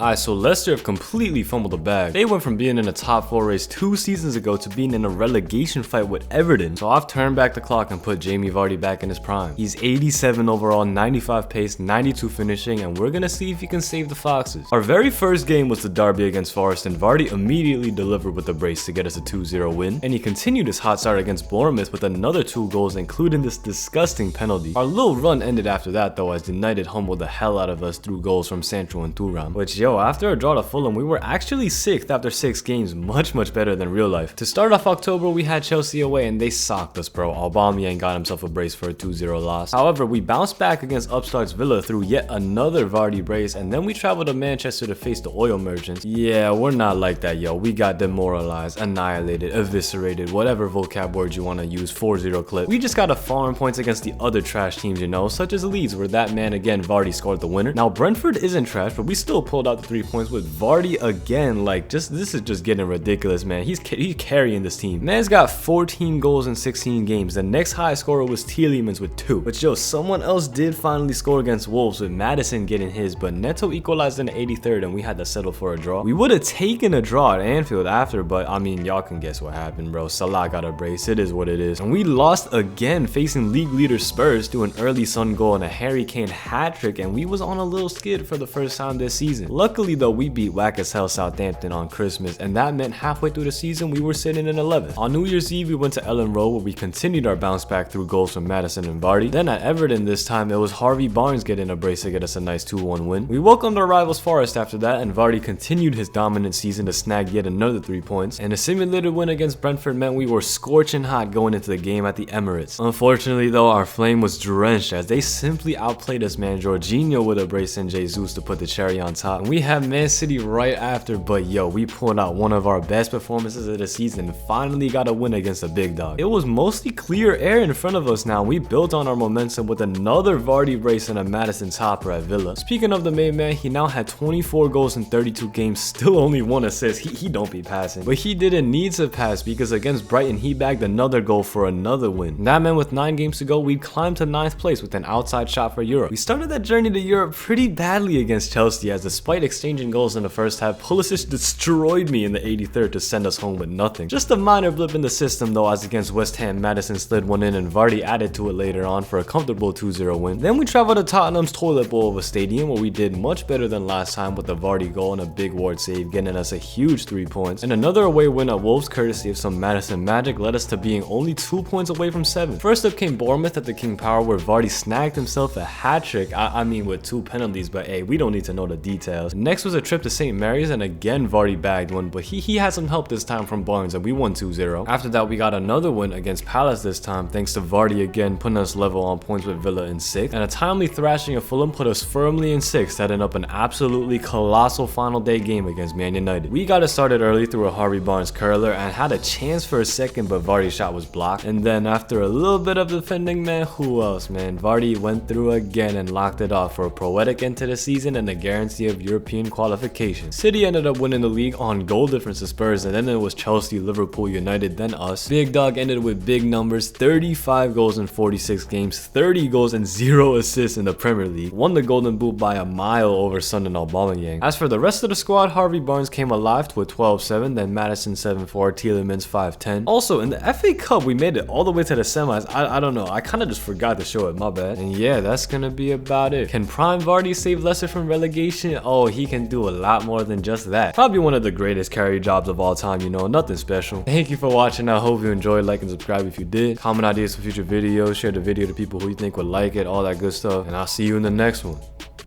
Alright, so Leicester have completely fumbled the bag. They went from being in a top 4 race 2 seasons ago to being in a relegation fight with Everton. So I've turned back the clock and put Jamie Vardy back in his prime. He's 87 overall, 95 pace, 92 finishing, and we're gonna see if he can save the Foxes. Our very first game was the derby against Forest, and Vardy immediately delivered with the brace to get us a 2-0 win. And he continued his hot start against Bournemouth with another 2 goals, including this disgusting penalty. Our little run ended after that though, as United humbled the hell out of us through goals from Sancho and Thuram. Which, after a draw to Fulham, we were actually 6th after 6 games, much better than real life. To start off October, we had Chelsea away and they socked us, bro. Aubameyang got himself a brace for a 2-0 loss. However, we bounced back against upstarts Villa through yet another Vardy brace, and then we traveled to Manchester to face the oil merchants. Yeah, we're not like that, yo. We got demoralized, annihilated, eviscerated, whatever vocab word you want to use, 4-0 clip. We just got to farm points against the other trash teams, such as Leeds, where that man again, Vardy, scored the winner. Now, Brentford isn't trash, but we still pulled out the 3 points with Vardy again. Like, this is just getting ridiculous, man. He's carrying this team. Man's got 14 goals in 16 games. The next highest scorer was Tielemans with 2. But someone else did finally score against Wolves with Maddison getting his, but Neto equalized in the 83rd and we had to settle for a draw. We would have taken a draw at Anfield after, but I mean, y'all can guess what happened, bro. Salah got a brace. It is what it is. And we lost again, facing league leader Spurs to an early Sun goal and a Harry Kane hat-trick, and we was on a little skid for the first time this season. Luckily though, we beat whack as hell Southampton on Christmas, and that meant halfway through the season we were sitting in 11th. On New Year's Eve, we went to Ellen Road where we continued our bounce back through goals from Maddison and Vardy. Then at Everton this time, it was Harvey Barnes getting a brace to get us a nice 2-1 win. We welcomed our rivals Forest after that, and Vardy continued his dominant season to snag yet another 3 points. And a simulated win against Brentford meant we were scorching hot going into the game at the Emirates. Unfortunately though, our flame was drenched as they simply outplayed us, man. Jorginho with a brace and Jesus to put the cherry on top. And we had Man City right after, but we pulled out one of our best performances of the season and finally got a win against a big dog. It was mostly clear air in front of us now. We built on our momentum with another Vardy brace and a Maddison topper at Villa. Speaking of the main man, he now had 24 goals in 32 games, still only 1 assist. He don't be passing. But he didn't need to pass because against Brighton, he bagged another goal for another win. That meant with 9 games to go, we'd climb to 9th place with an outside shot for Europe. We started that journey to Europe pretty badly against Chelsea, as despite exchanging goals in the first half, Pulisic destroyed me in the 83rd to send us home with nothing. Just a minor blip in the system though, as against West Ham, Maddison slid one in and Vardy added to it later on for a comfortable 2-0 win. Then we traveled to Tottenham's toilet bowl of a stadium where we did much better than last time with a Vardy goal and a big Ward save, getting us a huge 3 points. And another away win at Wolves courtesy of some Maddison magic led us to being only 2 points away from 7th. First up came Bournemouth at the King Power, where Vardy snagged himself a hat-trick. I mean with 2 penalties, but hey, we don't need to know the details. Next was a trip to St. Mary's, and again Vardy bagged one, but he had some help this time from Barnes and we won 2-0. After that, we got another win against Palace this time thanks to Vardy again putting us level on points with Villa in 6th, and a timely thrashing of Fulham put us firmly in 6th, setting up an absolutely colossal final day game against Man United. We got it started early through a Harvey Barnes curler and had a chance for a second, but Vardy's shot was blocked. And then after a little bit of defending, man, who else, man? Vardy went through again and locked it off for a poetic end to the season and a guarantee of European qualification. City ended up winning the league on goal difference to Spurs, and then it was Chelsea, Liverpool, United, then us. Big Dog ended with big numbers, 35 goals in 46 games, 30 goals and 0 assists in the Premier League. Won the Golden Boot by a mile over Son and Aubameyang. As for the rest of the squad, Harvey Barnes came alive to a 12-7, then Maddison 7-4, Tielemans 5-10. Also, in the FA Cup, we made it all the way to the semis. I don't know, I kind of just forgot to show it, my bad. And yeah, that's gonna be about it. Can Prime Vardy save Leicester from relegation? Oh, he can do a lot more than just that. Probably one of the greatest carry jobs of all time, nothing special. Thank you for watching. I hope you enjoyed. Like and subscribe if you did. Comment ideas for future videos, share the video to people who you think would like it, all that good stuff, and I'll see you in the next one.